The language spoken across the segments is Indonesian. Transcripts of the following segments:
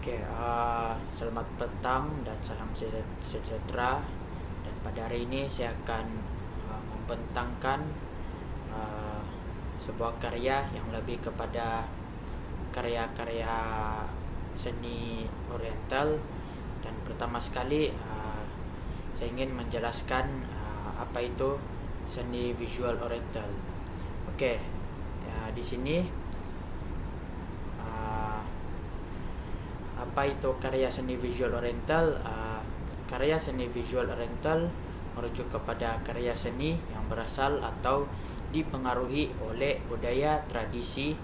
Selamat petang dan salam sejahtera. Dan pada hari ini saya akan membentangkan uh, sebuah karya yang lebih kepada karya-karya seni Oriental. Dan pertama sekali saya ingin menjelaskan apa itu seni visual Oriental. Di sini apa itu karya seni visual Oriental? Karya seni visual Oriental merujuk kepada karya seni yang berasal atau dipengaruhi oleh budaya, tradisi,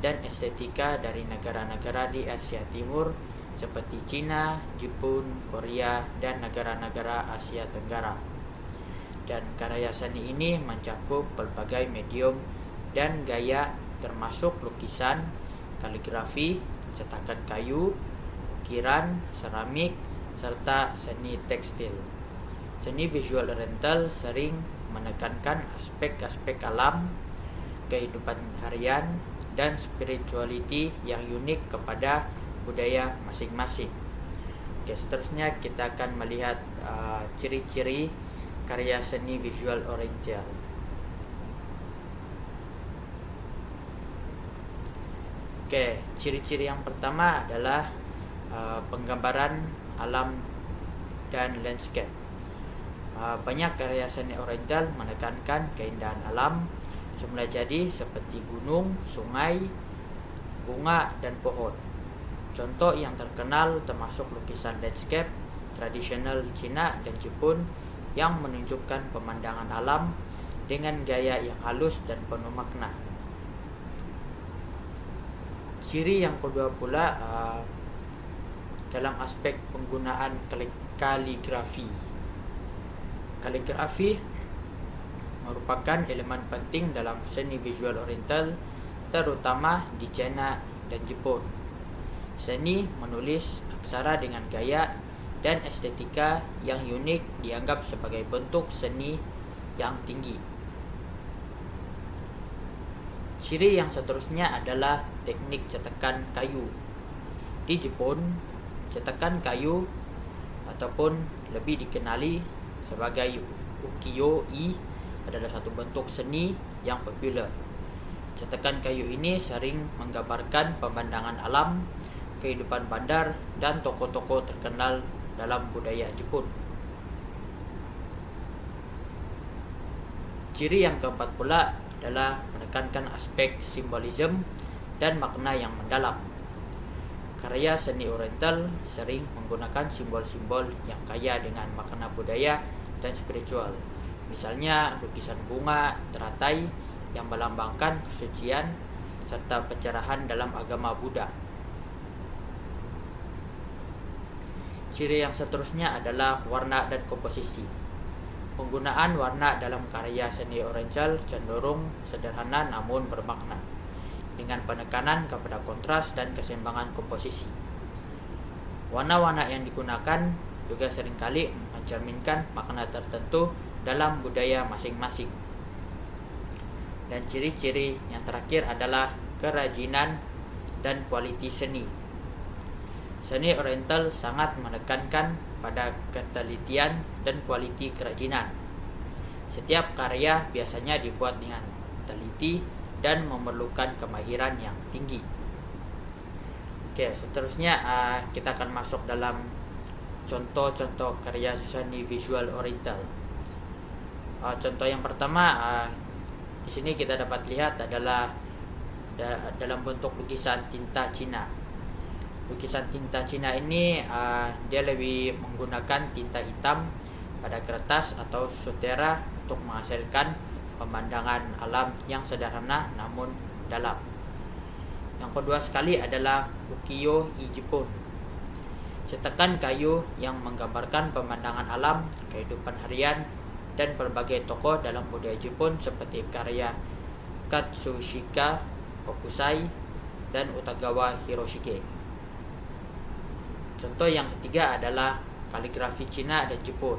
dan estetika dari negara-negara di Asia Timur seperti Cina, Jepun, Korea, dan negara-negara Asia Tenggara. Dan karya seni ini mencakup berbagai medium dan gaya termasuk lukisan, kaligrafi, cetakan kayu, ukiran, seramik, serta seni tekstil. Seni visual Oriental sering menekankan aspek-aspek alam, kehidupan harian, dan spirituality yang unik kepada budaya masing-masing. Seterusnya kita akan melihat ciri-ciri karya seni visual Oriental. Ciri-ciri yang pertama adalah penggambaran alam dan landscape. Banyak karya seni Oriental menekankan keindahan alam semula jadi seperti gunung, sungai, bunga, dan pohon. Contoh yang terkenal termasuk lukisan landscape tradisional Cina dan Jepun yang menunjukkan pemandangan alam dengan gaya yang halus dan penuh makna. Ciri yang kedua pula dalam aspek penggunaan kaligrafi. Kaligrafi merupakan elemen penting dalam seni visual Oriental, terutama di China dan Jepun. Seni menulis aksara dengan gaya dan estetika yang unik dianggap sebagai bentuk seni yang tinggi. Ciri yang seterusnya adalah teknik cetakan kayu. Di Jepun, cetakan kayu ataupun lebih dikenali sebagai ukiyo-e adalah satu bentuk seni yang populer. Cetakan kayu ini sering menggambarkan pemandangan alam, kehidupan bandar, dan tokoh-tokoh terkenal dalam budaya Jepun. Ciri yang keempat pula adalah menekankan aspek simbolisme dan makna yang mendalam. Karya seni Oriental sering menggunakan simbol-simbol yang kaya dengan makna budaya dan spiritual. Misalnya lukisan bunga teratai yang melambangkan kesucian serta pencerahan dalam agama Buddha. Ciri yang seterusnya adalah warna dan komposisi. Penggunaan warna dalam karya seni Oriental cenderung sederhana namun bermakna, dengan penekanan kepada kontras dan keseimbangan komposisi. Warna-warna yang digunakan juga seringkali mencerminkan makna tertentu dalam budaya masing-masing. Dan ciri-ciri yang terakhir adalah kerajinan dan kualiti seni. Seni Oriental sangat menekankan pada ketelitian dan kualiti kerajinan. Setiap karya biasanya dibuat dengan teliti dan memerlukan kemahiran yang tinggi. Seterusnya kita akan masuk dalam contoh-contoh karya seni visual Oriental. Contoh yang pertama di sini kita dapat lihat adalah dalam bentuk lukisan tinta Cina. Lukisan tinta Cina ini dia lebih menggunakan tinta hitam pada kertas atau sutera untuk menghasilkan pemandangan alam yang sederhana namun dalam. Yang kedua sekali adalah ukiyo-e Jepun. Cetakan kayu yang menggambarkan pemandangan alam, kehidupan harian, dan berbagai tokoh dalam budaya Jepun seperti karya Katsushika Hokusai dan Utagawa Hiroshige. Contoh yang ketiga adalah kaligrafi Cina dan Jepun.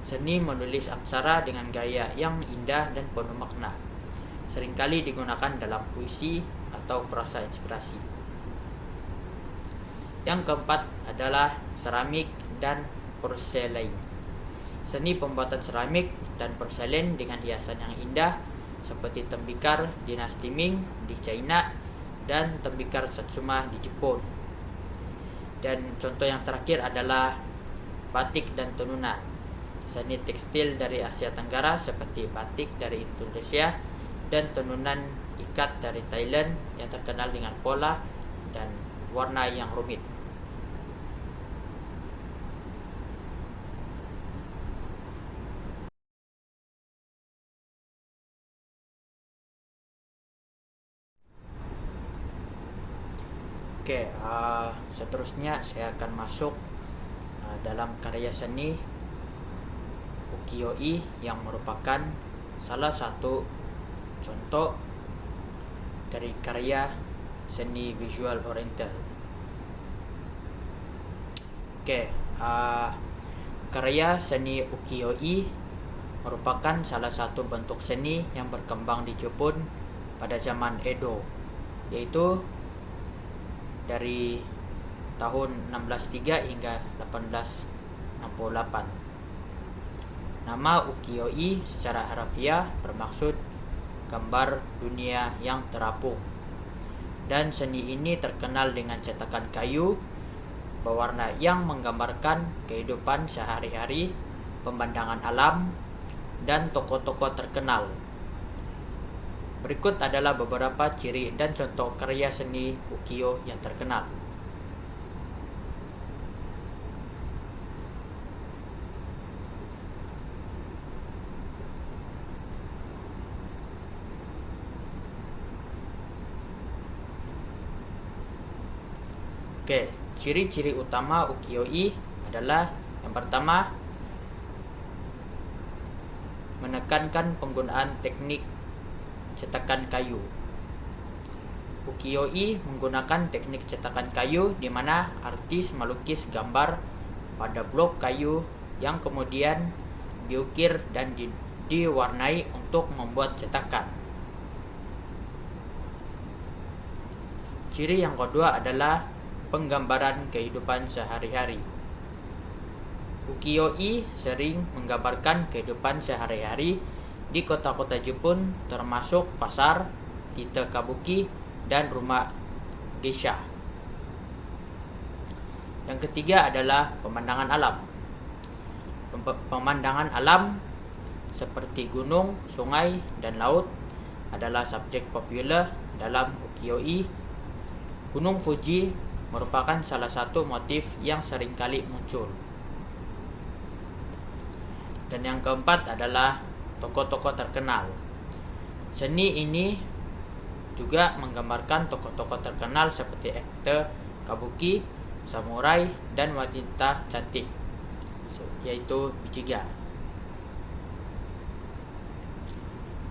Seni menulis aksara dengan gaya yang indah dan penuh makna. Seringkali digunakan dalam puisi atau frasa inspirasi. Yang keempat adalah seramik dan porselein. Seni pembuatan seramik dan porselen dengan hiasan yang indah seperti tembikar dinasti Ming di China dan tembikar Satsuma di Jepun. Dan contoh yang terakhir adalah batik dan tenunan. Seni tekstil dari Asia Tenggara seperti batik dari Indonesia dan tenunan ikat dari Thailand yang terkenal dengan pola dan warna yang rumit. Oke, seterusnya saya akan masuk dalam karya seni ukiyo-e yang merupakan salah satu contoh dari karya seni visual oriental. Oke, karya seni ukiyo-e merupakan salah satu bentuk seni yang berkembang di Jepun pada zaman Edo, yaitu dari tahun 1603 hingga 1868. Nama ukiyo-e secara harfiah bermaksud gambar dunia yang terapung. Dan seni ini terkenal dengan cetakan kayu berwarna yang menggambarkan kehidupan sehari-hari, pemandangan alam, dan tokoh-tokoh terkenal. Berikut adalah beberapa ciri dan contoh karya seni ukiyo yang terkenal. Oke, ciri-ciri utama ukiyo-e adalah yang pertama, menekankan penggunaan teknik cetakan kayu. Ukiyo-e menggunakan teknik cetakan kayu di mana artis melukis gambar pada blok kayu yang kemudian diukir dan diwarnai untuk membuat cetakan. Ciri yang kedua adalah penggambaran kehidupan sehari-hari. Ukiyo-e sering menggambarkan kehidupan sehari-hari di kota-kota Jepun, termasuk pasar, tite kabuki, dan rumah geisha. Yang ketiga adalah pemandangan alam. Pemandangan alam seperti gunung, sungai, dan laut adalah subjek populer dalam ukiyo-e. Gunung Fuji merupakan salah satu motif yang seringkali muncul. Dan yang keempat adalah tokoh-tokoh terkenal. Seni ini juga menggambarkan tokoh-tokoh terkenal seperti aktor kabuki, samurai, dan wanita cantik, yaitu Bichiga.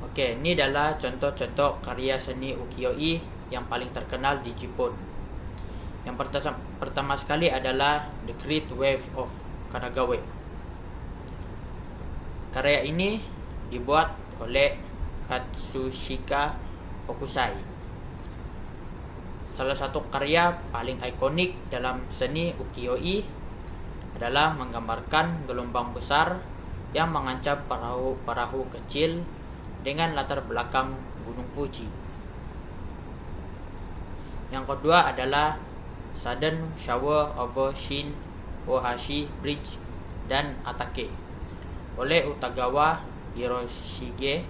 Oke, ini adalah contoh-contoh karya seni ukiyo-e yang paling terkenal di Jepun. Yang pertama sekali adalah The Great Wave of Kanagawa. Karya ini dibuat oleh Katsushika Hokusai. Salah satu karya paling ikonik dalam seni ukiyo-e adalah menggambarkan gelombang besar yang mengancam perahu kecil dengan latar belakang Gunung Fuji. Yang kedua adalah Sudden Shower over Shin Ohashi Bridge dan Atake oleh Utagawa Hiroshige.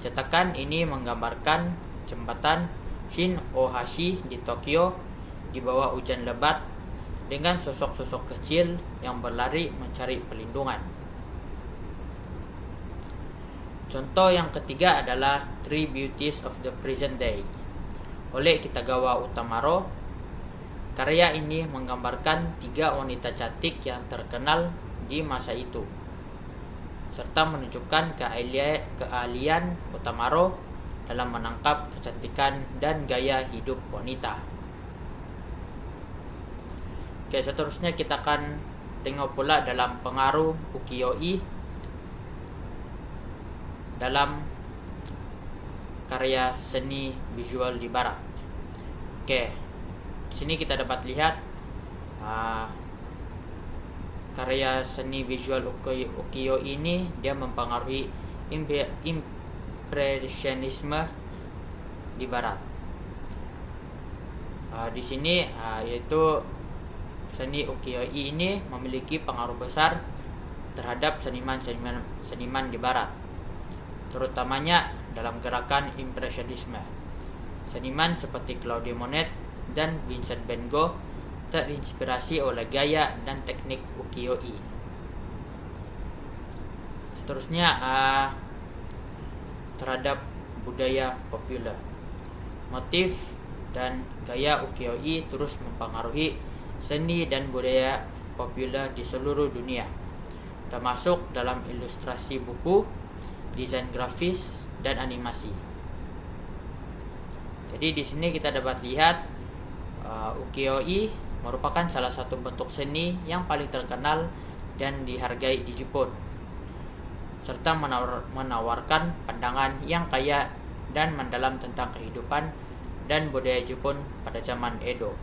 Cetakan ini menggambarkan jembatan Shin Ohashi di Tokyo di bawah hujan lebat dengan sosok-sosok kecil yang berlari mencari perlindungan. Contoh yang ketiga adalah Three Beauties of the Present Day oleh Kitagawa Utamaro. Karya ini menggambarkan 3 wanita cantik yang terkenal di masa itu, serta menunjukkan keahlian Utamaro dalam menangkap kecantikan dan gaya hidup wanita. Oke, seterusnya kita akan tengok pula dalam pengaruh ukiyo-e dalam karya seni visual di barat. Oke, di sini kita dapat lihat uh, karya seni visual ukiyo ini dia mempengaruhi impresionisme di barat. Di sini yaitu seni ukiyo ini memiliki pengaruh besar terhadap seniman di barat, terutamanya dalam gerakan impresionisme. Seniman seperti Claude Monet dan Vincent van Gogh terinspirasi oleh gaya dan teknik ukiyo-i. Seterusnya terhadap budaya populer. Motif dan gaya ukiyo-i terus mempengaruhi seni dan budaya populer di seluruh dunia, termasuk dalam ilustrasi buku, desain grafis, dan animasi. Jadi di sini kita dapat lihat ukiyo-i merupakan salah satu bentuk seni yang paling terkenal dan dihargai di Jepun, serta menawarkan pandangan yang kaya dan mendalam tentang kehidupan dan budaya Jepun pada zaman Edo.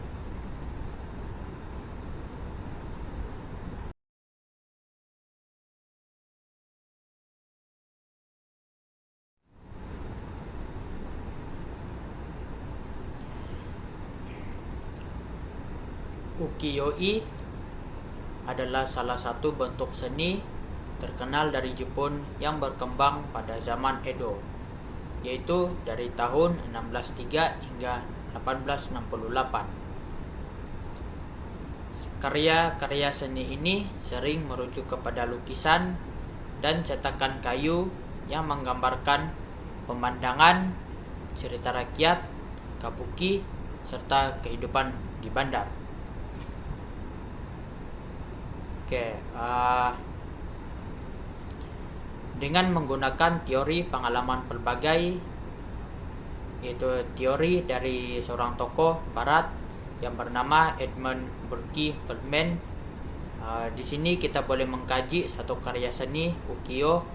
Ukiyo-i adalah salah satu bentuk seni terkenal dari Jepun yang berkembang pada zaman Edo, yaitu dari tahun 1603 hingga 1868. Karya-karya seni ini sering merujuk kepada lukisan dan cetakan kayu yang menggambarkan pemandangan, cerita rakyat, kabuki, serta kehidupan di bandar. Dengan menggunakan teori pengalaman pelbagai, yaitu teori dari seorang tokoh barat yang bernama Edmund Burke Feldman. Di sini kita boleh mengkaji satu karya seni ukiyo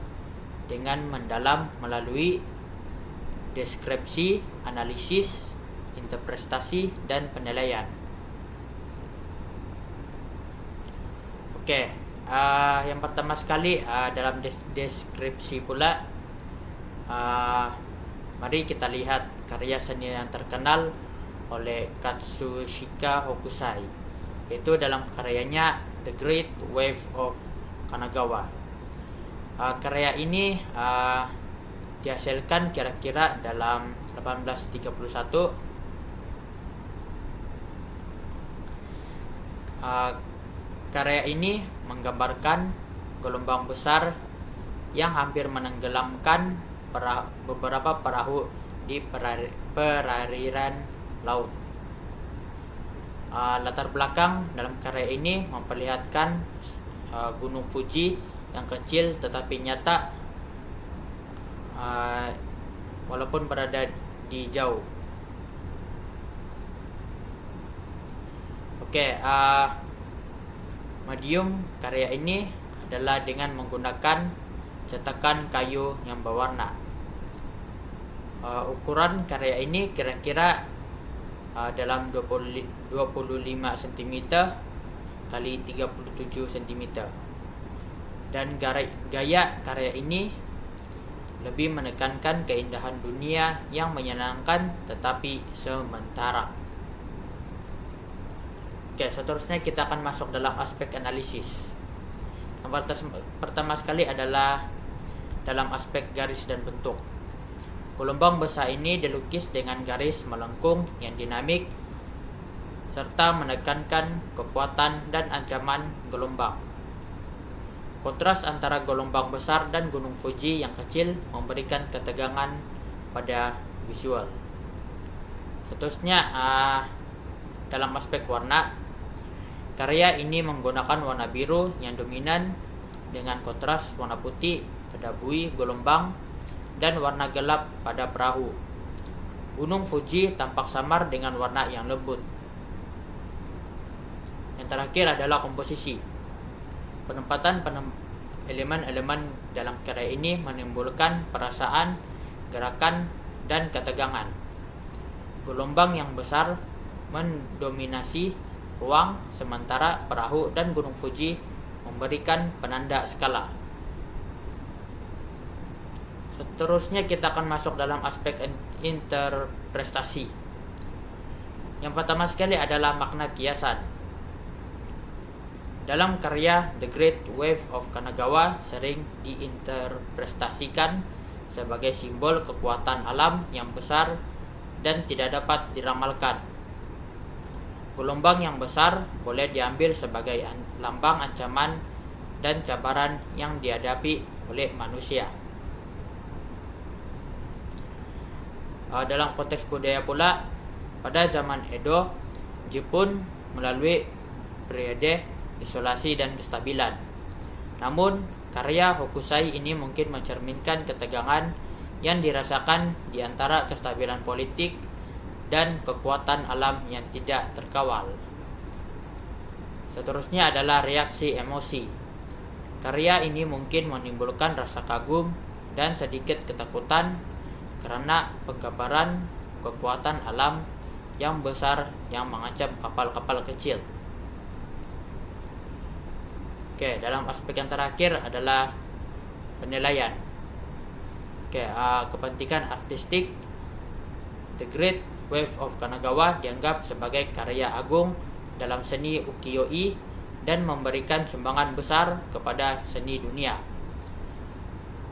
dengan mendalam melalui deskripsi, analisis, interpretasi, dan penilaian. Yang pertama sekali dalam deskripsi pula, mari kita lihat karya seni yang terkenal oleh Katsushika Hokusai, yaitu dalam karyanya The Great Wave of Kanagawa. Karya ini dihasilkan kira-kira dalam 1831. Karya ini menggambarkan gelombang besar yang hampir menenggelamkan beberapa perahu di perairan laut. Latar belakang dalam karya ini memperlihatkan Gunung Fuji yang kecil tetapi nyata, walaupun berada di jauh. Medium karya ini adalah dengan menggunakan cetakan kayu yang berwarna. Ukuran karya ini kira-kira dalam 25 cm kali 37 cm. Dan gaya karya ini lebih menekankan keindahan dunia yang menyenangkan tetapi sementara. Seterusnya kita akan masuk dalam aspek analisis. Yang pertama sekali adalah dalam aspek garis dan bentuk. Gelombang besar ini dilukis dengan garis melengkung yang dinamik serta menekankan kekuatan dan ancaman gelombang. Kontras antara gelombang besar dan Gunung Fuji yang kecil memberikan ketegangan pada visual. Seterusnya dalam aspek warna, karya ini menggunakan warna biru yang dominan dengan kontras warna putih pada buih gelombang dan warna gelap pada perahu. Gunung Fuji tampak samar dengan warna yang lembut. Yang terakhir adalah komposisi. Penempatan elemen-elemen dalam karya ini menimbulkan perasaan, gerakan, dan ketegangan. Gelombang yang besar mendominasi ruang, sementara perahu dan Gunung Fuji memberikan penanda skala. Seterusnya kita akan masuk dalam aspek interpretasi. Yang pertama sekali adalah makna kiasan. Dalam karya The Great Wave of Kanagawa sering diinterpretasikan sebagai simbol kekuatan alam yang besar dan tidak dapat diramalkan. Gelombang yang besar boleh diambil sebagai lambang ancaman dan cabaran yang dihadapi oleh manusia. Dalam konteks budaya pula, pada zaman Edo, Jepun melalui periode isolasi dan kestabilan. Namun, karya Hokusai ini mungkin mencerminkan ketegangan yang dirasakan di antara kestabilan politik dan kekuatan alam yang tidak terkawal. Seterusnya adalah reaksi emosi. Karya ini mungkin menimbulkan rasa kagum dan sedikit ketakutan karena penggambaran kekuatan alam yang besar yang mengancam kapal-kapal kecil. Dalam aspek yang terakhir adalah penilaian. Kepentingan artistik, The Great Wave of Kanagawa dianggap sebagai karya agung dalam seni ukiyo-e dan memberikan sumbangan besar kepada seni dunia.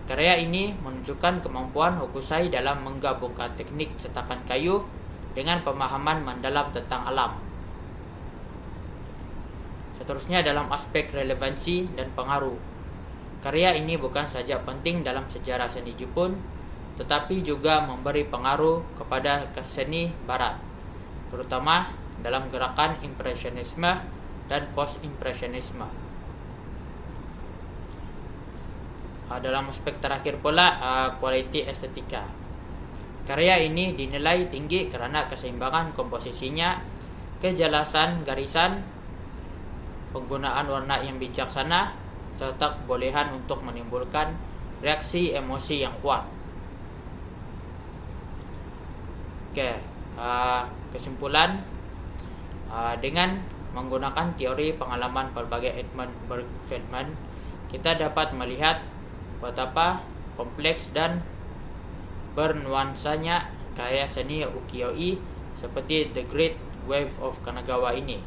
Karya ini menunjukkan kemampuan Hokusai dalam menggabungkan teknik cetakan kayu dengan pemahaman mendalam tentang alam. Seterusnya dalam aspek relevansi dan pengaruh. Karya ini bukan saja penting dalam sejarah seni Jepun, tetapi juga memberi pengaruh kepada seni Barat, terutama dalam gerakan impresionisme dan post-impresionisme. Dalam aspek terakhir pula, quality estetika. Karya ini dinilai tinggi karena keseimbangan komposisinya, kejelasan garisan, penggunaan warna yang bijaksana, serta kebolehan untuk menimbulkan reaksi emosi yang kuat. Kesimpulan, dengan menggunakan teori pengalaman berbagai Edmund Berg-Feldman, kita dapat melihat betapa kompleks dan bernuansanya karya seni ukiyo-e seperti The Great Wave of Kanagawa ini.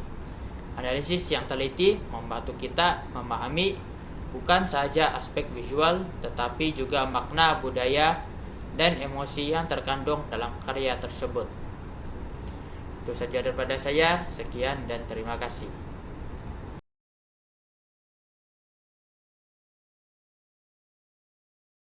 Analisis yang teliti membantu kita memahami bukan saja aspek visual, tetapi juga makna budaya dan emosi yang terkandung dalam karya tersebut. Itu saja daripada saya. Sekian dan terima kasih.